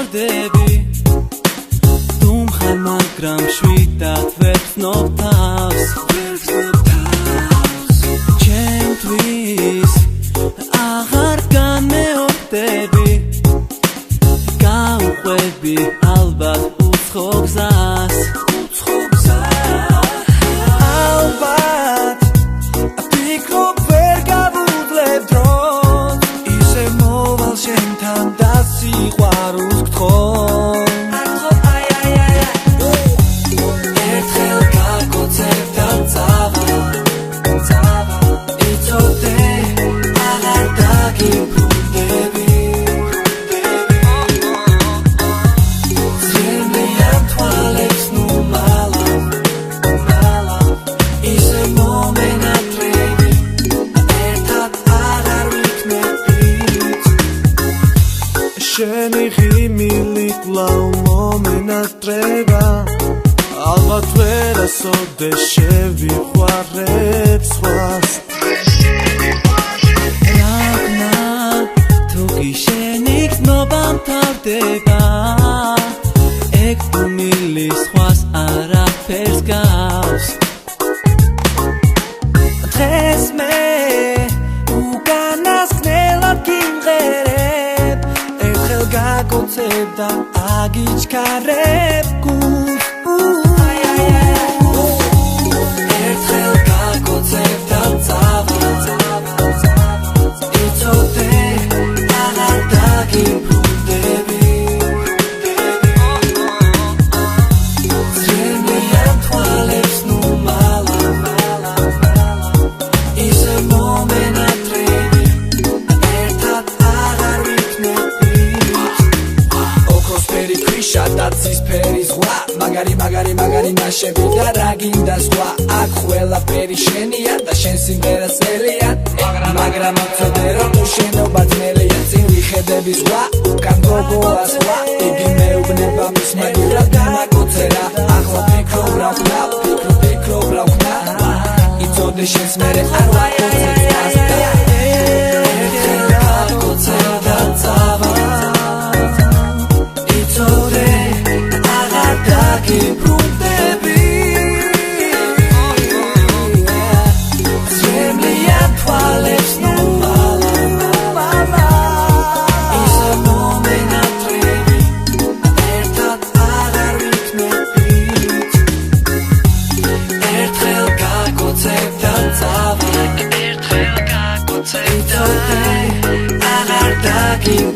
ვარდები თუ მხარ მაგრამ შვიდად ვერ ვცნობ თავს ჩემთვის აღარ განმეორდები გაუყვები ალბათ უცხო გზას ვფიქრობ ვერ გავუძლებ დროს ისე მოვალ შენთან და სიყვარულს გთხოვ ერთხელ გაგოცებ და წავა იცოდე აღარ დაგიბრუნდები ძრემლიან თვალებს ნუ მალავ ისე მომენატრები ერთად აღარ ვიქნებით შენი ღიმილი კვლავ მომენატრება ალბათ ვერასოდეს შევიყვარებ სხვას რაგნა თუ გიშენი გზნობა მთავრდება ეგ თუ მილის სხვას არაფერს გავს დღეს მე უკანასკნელად გიმღერებ ერთხელ გაგოცებ და აგიჩქარებ გულს ერთხელ გაგოცებ და წავა იცოდე აღარ დაგიბრუნდები ძრემლიან თვალებს ნუ მალავ ისე მომენატრები ერთად აღარ ვიქნებით ოქროსფერი ქვიშა და ცისფერი ზღვა მაგარი ნაშები და რა გინდა სხვა აქ ყველაფერი შენია და შენ სიმღერა წერია მაგრამ ამცოდე რომ შენობა ძნელია წინ ვიხედები ზღვა უკან გოგოა სხვა იგი მეუბნება მის მაგივრად დამაკოცერა ახლა ფიქრობ რა ვქნა იცოდე შენს მერე არ ვაკოცერას ერთხელ გაგოცებ და წავა იცოდე აღარ დაგიბრუნდები ძრემლიან თვალებს ნუ მალავ ისე მომენატრები ერთად აღარ ვიქნებით ერთხელ გაგოცებ და წავა იცოდე აღარ დაგიბრუნდები